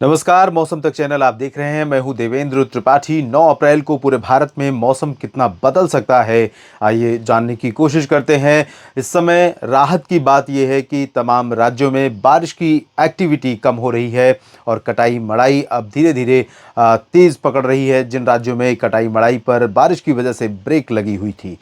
नमस्कार, मौसम तक चैनल आप देख रहे हैं। मैं हूं देवेंद्र त्रिपाठी। 9 अप्रैल को पूरे भारत में मौसम कितना बदल सकता है, आइए जानने की कोशिश करते हैं। इस समय राहत की बात यह है कि तमाम राज्यों में बारिश की एक्टिविटी कम हो रही है और कटाई मड़ाई अब धीरे धीरे तेज़ पकड़ रही है। जिन राज्यों में कटाई मड़ाई पर बारिश की वजह से ब्रेक लगी हुई थी,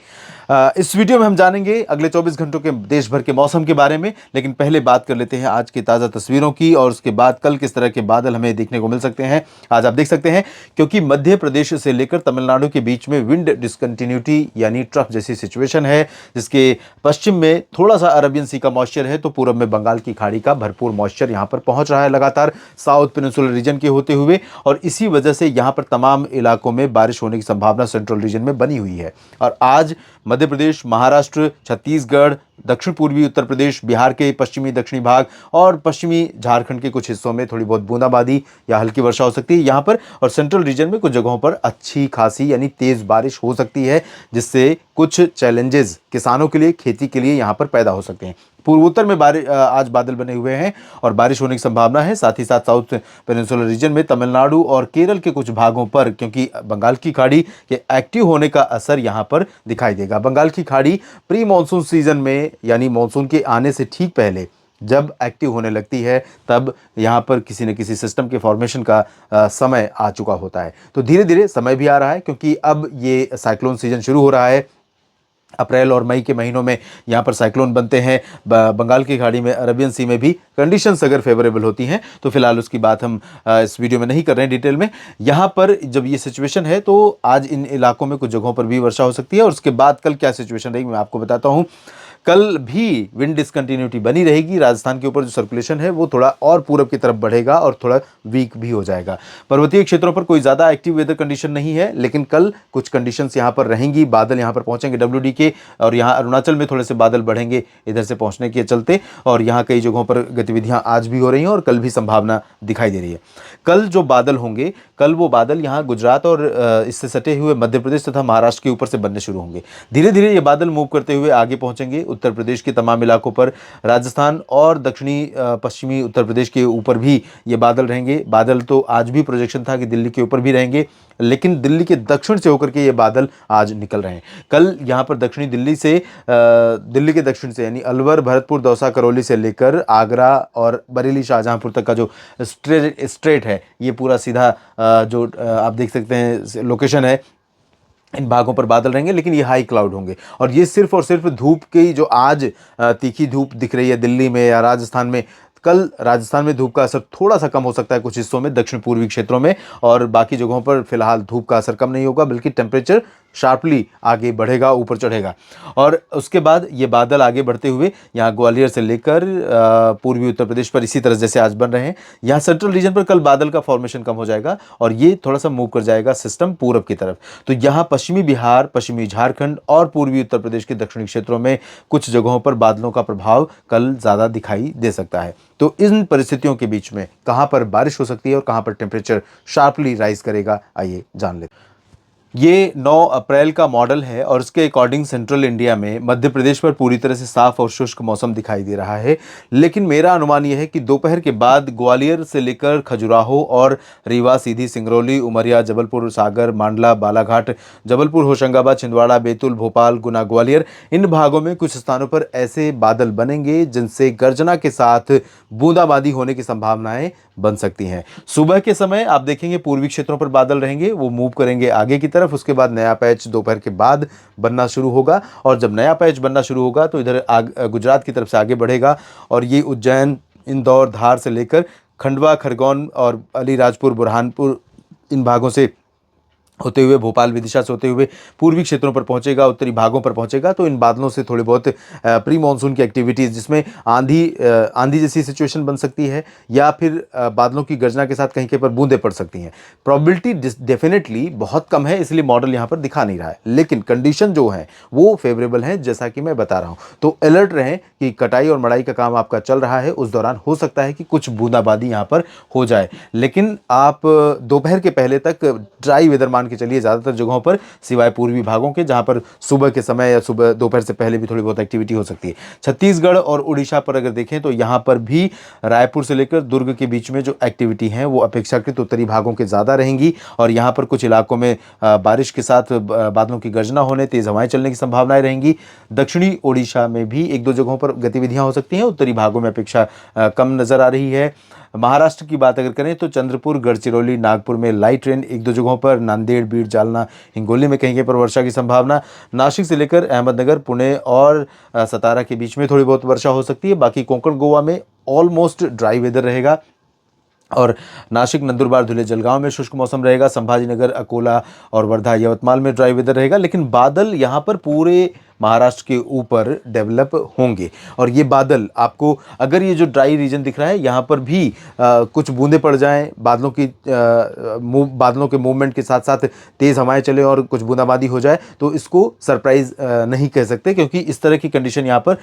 इस वीडियो में हम जानेंगे अगले 24 घंटों के देश भर के मौसम के बारे में। लेकिन पहले बात कर लेते हैं आज की ताज़ा तस्वीरों की और उसके बाद कल किस तरह के बादल हमें देखने को मिल सकते हैं। आज आप देख सकते हैं, क्योंकि मध्य प्रदेश से लेकर तमिलनाडु के बीच में विंड डिसकंटिन्यूटी यानी ट्रफ जैसी सिचुएशन है, जिसके पश्चिम में थोड़ा सा अरबियन सी का मॉइस्चर है, तो पूरब में बंगाल की खाड़ी का भरपूर मॉइस्चर यहाँ पर पहुंच रहा है लगातार साउथ पेनिनसुलर रीजन के होते हुए, और इसी वजह से यहाँ पर तमाम इलाकों में बारिश होने की संभावना सेंट्रल रीजन में बनी हुई है। और आज मध्य प्रदेश, महाराष्ट्र, छत्तीसगढ़, दक्षिण पूर्वी उत्तर प्रदेश, बिहार के पश्चिमी दक्षिणी भाग और पश्चिमी झारखंड के कुछ हिस्सों में थोड़ी बहुत बूंदाबांदी या हल्की वर्षा हो सकती है यहाँ पर, और सेंट्रल रीजन में कुछ जगहों पर अच्छी खासी यानी तेज बारिश हो सकती है, जिससे कुछ चैलेंजेस किसानों के लिए, खेती के लिए यहाँ पर पैदा हो सकते हैं। पूर्वोत्तर में आज बादल बने हुए हैं और बारिश होने की संभावना है। साथ ही साथ साउथ पेनिनसुलर रीजन में तमिलनाडु और केरल के कुछ भागों पर, क्योंकि बंगाल की खाड़ी के एक्टिव होने का असर यहाँ पर दिखाई देगा। बंगाल की खाड़ी प्री मानसून सीजन में यानी मानसून के आने से ठीक पहले जब एक्टिव होने लगती है, तब यहाँ पर किसी न किसी सिस्टम के फॉर्मेशन का समय आ चुका होता है। तो धीरे धीरे समय भी आ रहा है, क्योंकि अब ये साइक्लोन सीजन शुरू हो रहा है। अप्रैल और मई के महीनों में यहाँ पर साइक्लोन बनते हैं। बंगाल की खाड़ी में, अरबियन सी में भी कंडीशंस अगर फेवरेबल होती हैं, तो फिलहाल उसकी बात हम इस वीडियो में नहीं कर रहे हैं डिटेल में। यहाँ पर जब ये सिचुएशन है, तो आज इन इलाकों में कुछ जगहों पर भी वर्षा हो सकती है, और उसके बाद कल क्या सिचुएशन रहेगी मैं आपको बताता हूँ। कल भी विंड डिसकंटिन्यूटी बनी रहेगी। राजस्थान के ऊपर जो सर्कुलेशन है वो थोड़ा और पूरब की तरफ बढ़ेगा और थोड़ा वीक भी हो जाएगा। पर्वतीय क्षेत्रों पर कोई ज़्यादा एक्टिव वेदर कंडीशन नहीं है, लेकिन कल कुछ कंडीशंस यहाँ पर रहेंगी। बादल यहाँ पर पहुँचेंगे WD के, और यहाँ अरुणाचल में थोड़े से बादल बढ़ेंगे इधर से पहुँचने के चलते, और यहाँ कई जगहों पर गतिविधियाँ आज भी हो रही हैं और कल भी संभावना दिखाई दे रही है। कल जो बादल होंगे, कल वो बादल यहाँ गुजरात और इससे सटे हुए मध्य प्रदेश तथा महाराष्ट्र के ऊपर से बनने शुरू होंगे। धीरे धीरे ये बादल मूव करते हुए आगे पहुँचेंगे उत्तर प्रदेश के तमाम इलाकों पर। राजस्थान और दक्षिणी पश्चिमी उत्तर प्रदेश के ऊपर भी ये बादल रहेंगे। बादल तो आज भी प्रोजेक्शन था कि दिल्ली के ऊपर भी रहेंगे, लेकिन दिल्ली के दक्षिण से होकर के ये बादल आज निकल रहे हैं। कल यहाँ पर दक्षिणी दिल्ली से, दिल्ली के दक्षिण से यानी अलवर, भरतपुर, दौसा, करौली से लेकर आगरा और बरेली, शाहजहांपुर तक का जो स्ट्रेट है, ये पूरा सीधा जो आप देख सकते हैं लोकेशन है, इन भागों पर बादल रहेंगे, लेकिन ये हाई क्लाउड होंगे। और ये सिर्फ और सिर्फ धूप की, जो आज तीखी धूप दिख रही है दिल्ली में या राजस्थान में, कल राजस्थान में धूप का असर थोड़ा सा कम हो सकता है कुछ हिस्सों में, दक्षिण पूर्वी क्षेत्रों में, और बाकी जगहों पर फिलहाल धूप का असर कम नहीं होगा, बल्कि टेम्परेचर शार्पली आगे बढ़ेगा, ऊपर चढ़ेगा। और उसके बाद ये बादल आगे बढ़ते हुए यहाँ ग्वालियर से लेकर पूर्वी उत्तर प्रदेश पर इसी तरह जैसे आज बन रहे हैं, यहाँ सेंट्रल रीजन पर कल बादल का फॉर्मेशन कम हो जाएगा और ये थोड़ा सा मूव कर जाएगा सिस्टम पूरब की तरफ। तो यहाँ पश्चिमी बिहार, पश्चिमी झारखंड और पूर्वी उत्तर प्रदेश के दक्षिणी क्षेत्रों में कुछ जगहों पर बादलों का प्रभाव कल ज़्यादा दिखाई दे सकता है। तो इन परिस्थितियों के बीच में कहाँ पर बारिश हो सकती है और कहाँ पर टेम्परेचर शार्पली राइज करेगा, आइए जान लेते हैं। ये 9 अप्रैल का मॉडल है और इसके अकॉर्डिंग सेंट्रल इंडिया में मध्य प्रदेश पर पूरी तरह से साफ और शुष्क मौसम दिखाई दे रहा है। लेकिन मेरा अनुमान यह है कि दोपहर के बाद ग्वालियर से लेकर खजुराहो और रीवा, सीधी, सिंगरौली, उमरिया, जबलपुर, सागर, मांडला, बालाघाट, जबलपुर, होशंगाबाद, छिंदवाड़ा, बैतूल, भोपाल, गुना, ग्वालियर, इन भागों में कुछ स्थानों पर ऐसे बादल बनेंगे जिनसे गर्जना के साथ बूंदाबांदी होने की संभावनाएं बन सकती हैं। सुबह के समय आप देखेंगे पूर्वी क्षेत्रों पर बादल रहेंगे, वो मूव करेंगे आगे की तरफ। उसके बाद नया पैच दोपहर के बाद बनना शुरू होगा, और जब नया पैच बनना शुरू होगा तो इधर गुजरात की तरफ से आगे बढ़ेगा, और ये उज्जैन, इंदौर, धार से लेकर खंडवा, खरगोन और अलीराजपुर, बुरहानपुर, इन भागों से होते हुए भोपाल, विदिशा से होते हुए पूर्वी क्षेत्रों पर पहुंचेगा, उत्तरी भागों पर पहुंचेगा। तो इन बादलों से थोड़ी बहुत प्री मानसून की एक्टिविटीज़, जिसमें आंधी जैसी सिचुएशन बन सकती है, या फिर बादलों की गर्जना के साथ कहीं कहीं पर बूंदें पड़ सकती हैं। प्रॉबिलिटी डेफिनेटली बहुत कम है, इसलिए मॉडल यहाँ पर दिखा नहीं रहा है, लेकिन कंडीशन जो है वो फेवरेबल हैं, जैसा कि मैं बता रहा हूँ। तो अलर्ट रहें कि कटाई और मड़ाई का काम आपका चल रहा है, उस दौरान हो सकता है कि कुछ बूंदाबांदी यहाँ पर हो जाए, लेकिन आप दोपहर के पहले तक ड्राई वेदर मान मान के चलिए ज़्यादातर जगहों पर, सिवाय पूर्वी भागों के जहाँ पर सुबह के समय या सुबह दोपहर से पहले भी थोड़ी बहुत एक्टिविटी हो सकती है। छत्तीसगढ़ और उड़ीसा पर अगर देखें तो यहाँ पर भी रायपुर से लेकर दुर्ग के बीच में जो एक्टिविटी है वो अपेक्षाकृत उत्तरी भागों के ज़्यादा रहेंगी और यहाँ पर कुछ इलाकों में बारिश के साथ बादलों की गर्जना होने, तेज़ हवाएं चलने की संभावनाएं रहेंगी। दक्षिणी ओडिशा में भी एक दो जगहों पर गतिविधियां हो सकती हैं, उत्तरी भागों में अपेक्षा कम नजर आ रही है। महाराष्ट्र की बात अगर करें तो चंद्रपुर, गढ़चिरौली, नागपुर में लाइट रेन, एक दो जगहों पर नांदेड़, बीड, जालना, हिंगोली में कहीं कहीं पर वर्षा की संभावना। नासिक से लेकर अहमदनगर, पुणे और सतारा के बीच में थोड़ी बहुत वर्षा हो सकती है। बाकी कोंकण, गोवा में ऑलमोस्ट ड्राई वेदर रहेगा और नासिक, नंदुरबार, धुले, जलगांव में शुष्क मौसम रहेगा। संभाजीनगर, अकोला और वर्धा, यवतमाल में ड्राई वेदर रहेगा, लेकिन बादल यहां पर पूरे महाराष्ट्र के ऊपर डेवलप होंगे और ये बादल आपको, अगर ये जो ड्राई रीजन दिख रहा है यहाँ पर भी कुछ बूंदे पड़ जाएं, बादलों के मूवमेंट के साथ साथ तेज़ हवाएं चले और कुछ बूंदाबांदी हो जाए तो इसको सरप्राइज नहीं कह सकते, क्योंकि इस तरह की कंडीशन यहाँ पर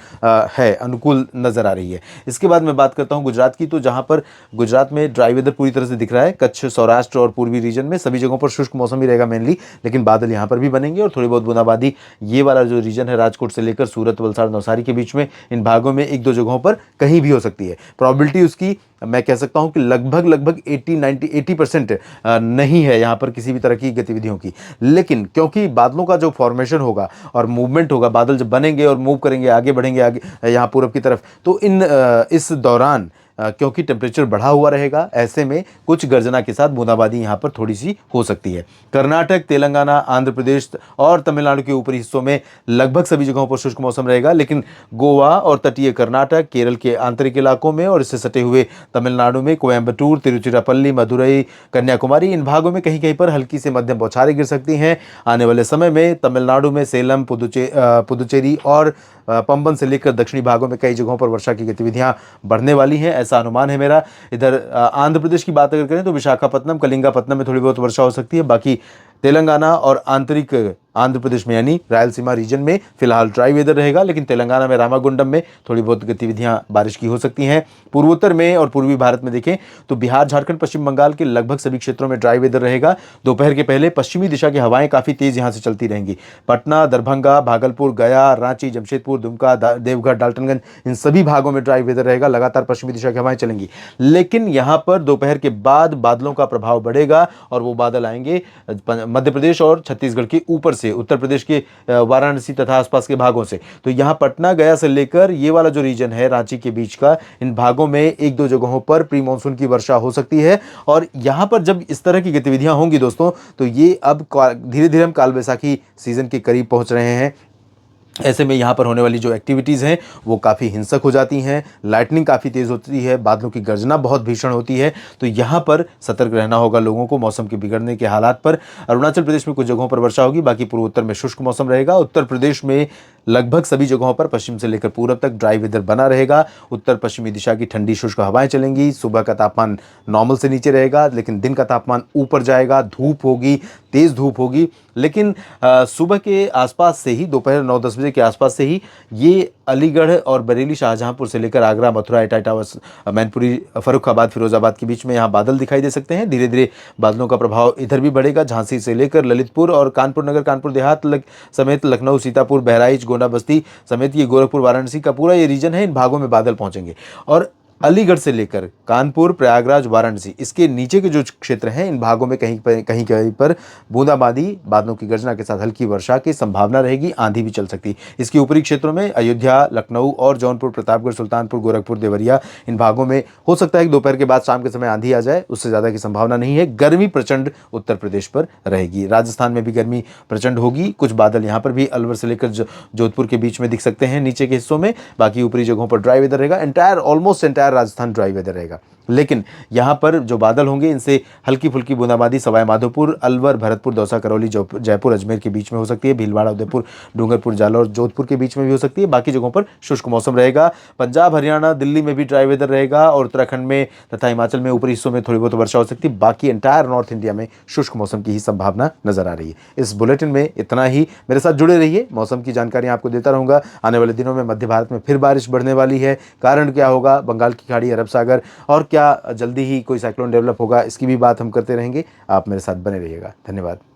है, अनुकूल नज़र आ रही है। इसके बाद मैं बात करता हूँ गुजरात की, तो जहाँ पर गुजरात में ड्राई वेदर पूरी तरह से दिख रहा है। कच्छ, सौराष्ट्र और पूर्वी रीजन में सभी जगहों पर शुष्क मौसम ही रहेगा मेनली, लेकिन बादल यहाँ पर भी बनेंगे और थोड़ी बहुत बूंदाबांदी ये वाला जो रीजन है राजकोट से लेकर सूरत, वलसाड़, नवसारी के बीच में, इन भागों में एक दो जगहों पर कहीं भी हो सकती है। प्रोबेबिलिटी उसकी मैं कह सकता हूं कि लगभग 80% नहीं है यहाँ पर किसी भी तरह की गतिविधियों की, लेकिन क्योंकि बादलों का जो फॉर्मेशन होगा और मूवमेंट होगा, बादल जब बनेंगे और मूव करेंगे, आगे बढ़ेंगे, आगे यहाँ पूरब की तरफ, तो इस दौरान क्योंकि टेम्परेचर बढ़ा हुआ रहेगा, ऐसे में कुछ गर्जना के साथ बूंदाबांदी यहाँ पर थोड़ी सी हो सकती है। कर्नाटक, तेलंगाना, आंध्र प्रदेश और तमिलनाडु के ऊपरी हिस्सों में लगभग सभी जगहों पर शुष्क मौसम रहेगा, लेकिन गोवा और तटीय कर्नाटक, केरल के आंतरिक इलाकों में और इससे सटे हुए तमिलनाडु में कोयम्बटूर, तिरुचिरापल्ली, मदुरई, कन्याकुमारी, इन भागों में कहीं कहीं पर हल्की से मध्यम बौछारें गिर सकती हैं। आने वाले समय में तमिलनाडु में सेलम, पुदुचेरी और पंबन से लेकर दक्षिणी भागों में कई जगहों पर वर्षा की गतिविधियां बढ़ने वाली हैं, ऐसा अनुमान है मेरा। इधर आंध्र प्रदेश की बात अगर करें तो विशाखापत्तनम, कलिंगापत्तनम में थोड़ी बहुत वर्षा हो सकती है। बाकी तेलंगाना और आंतरिक आंध्र प्रदेश में यानी रायलसीमा रीजन में फिलहाल ड्राई वेदर रहेगा, लेकिन तेलंगाना में रामागुंडम में थोड़ी बहुत गतिविधियां बारिश की हो सकती हैं। पूर्वोत्तर में और पूर्वी भारत में देखें तो बिहार, झारखंड, पश्चिम बंगाल के लगभग सभी क्षेत्रों में ड्राई वेदर रहेगा। दोपहर के पहले पश्चिमी दिशा की हवाएं काफ़ी तेज यहां से चलती रहेंगी। पटना, दरभंगा, भागलपुर, गया, रांची, जमशेदपुर, दुमका, देवघर, डाल्टनगंज, इन सभी भागों में ड्राई वेदर रहेगा। लगातार पश्चिमी दिशा की हवाएं चलेंगी, लेकिन यहां पर दोपहर के बाद बादलों का प्रभाव बढ़ेगा और वो बादल आएंगे मध्य प्रदेश और छत्तीसगढ़ के ऊपर से, उत्तर प्रदेश के वाराणसी तथा आसपास के भागों से। तो यहां पटना, गया से लेकर ये वाला जो रीजन है रांची के बीच का, इन भागों में एक दो जगहों पर प्री मानसून की वर्षा हो सकती है। और यहां पर जब इस तरह की गतिविधियां होंगी दोस्तों, तो ये अब धीरे धीरे हम काल वैसाखी सीजन के करीब पहुंच रहे हैं। ऐसे में यहाँ पर होने वाली जो एक्टिविटीज़ हैं वो काफ़ी हिंसक हो जाती हैं, लाइटनिंग काफ़ी तेज़ होती है, बादलों की गर्जना बहुत भीषण होती है, तो यहाँ पर सतर्क रहना होगा लोगों को मौसम के बिगड़ने के हालात पर। अरुणाचल प्रदेश में कुछ जगहों पर वर्षा होगी, बाकी पूर्वोत्तर में शुष्क मौसम रहेगा। उत्तर प्रदेश में लगभग सभी जगहों पर पश्चिम से लेकर पूरब तक ड्राई वेदर बना रहेगा। उत्तर पश्चिमी दिशा की ठंडी शुष्क हवाएं चलेंगी। सुबह का तापमान नॉर्मल से नीचे रहेगा, लेकिन दिन का तापमान ऊपर जाएगा। धूप होगी, तेज़ धूप होगी, लेकिन सुबह के आसपास से ही, दोपहर 9-10 बजे के आसपास से ही ये अलीगढ़ और बरेली, शाहजहांपुर से लेकर आगरा, मथुरा, इटाटा, मैनपुरी, फर्रुखाबाद, फिरोजाबाद के बीच में यहाँ बादल दिखाई दे सकते हैं। धीरे धीरे बादलों का प्रभाव इधर भी बढ़ेगा। झांसी से लेकर ललितपुर और कानपुर नगर, कानपुर देहात समेत लखनऊ, सीतापुर, बहराइच, गोंडा, बस्ती समेत ये गोरखपुर, वाराणसी का पूरा ये रीजन है, इन भागों में बादल पहुंचेंगे। और अलीगढ़ से लेकर कानपुर, प्रयागराज, वाराणसी, इसके नीचे के जो क्षेत्र हैं, इन भागों में कहीं पर बूंदाबांदी, बादलों की गर्जना के साथ हल्की वर्षा की संभावना रहेगी। आंधी भी चल सकती है। इसके ऊपरी क्षेत्रों में अयोध्या, लखनऊ और जौनपुर, प्रतापगढ़, सुल्तानपुर, गोरखपुर, देवरिया, इन भागों में हो सकता है कि दोपहर के बाद शाम के समय आंधी आ जाए, उससे ज़्यादा की संभावना नहीं है। गर्मी प्रचंड उत्तर प्रदेश पर रहेगी। राजस्थान में भी गर्मी प्रचंड होगी। कुछ बादल यहाँ पर भी अलवर से लेकर जोधपुर के बीच में दिख सकते हैं नीचे के हिस्सों में। बाकी ऊपरी जगहों पर ड्राई वेदर रहेगा। Almost entire Rajasthan dry weather रहेगा, लेकिन यहां पर जो बादल होंगे इनसे हल्की फुल्की बूंदाबांदी सवाई माधोपुर, अलवर, भरतपुर, दौसा, करौली, जयपुर, अजमेर के बीच में हो सकती है। भीलवाड़ा, उदयपुर, डूंगरपुर, जालौर, जोधपुर के बीच में भी हो सकती है। बाकी जगहों पर शुष्क मौसम रहेगा। पंजाब, हरियाणा, दिल्ली में भी ड्राई वेदर रहेगा और उत्तराखंड में तथा हिमाचल में ऊपरी हिस्सों में थोड़ी बहुत वर्षा हो सकती है। बाकी एंटायर नॉर्थ इंडिया में शुष्क मौसम की ही संभावना नजर आ रही है। इस बुलेटिन में इतना ही। मेरे साथ जुड़े रहिए, मौसम की जानकारी आपको देता रहूंगा। आने वाले दिनों में मध्य भारत में फिर बारिश बढ़ने वाली है। कारण क्या होगा, बंगाल की खाड़ी, अरब सागर, और क्या जल्दी ही कोई साइक्लोन डेवलप होगा, इसकी भी बात हम करते रहेंगे। आप मेरे साथ बने रहिएगा। धन्यवाद।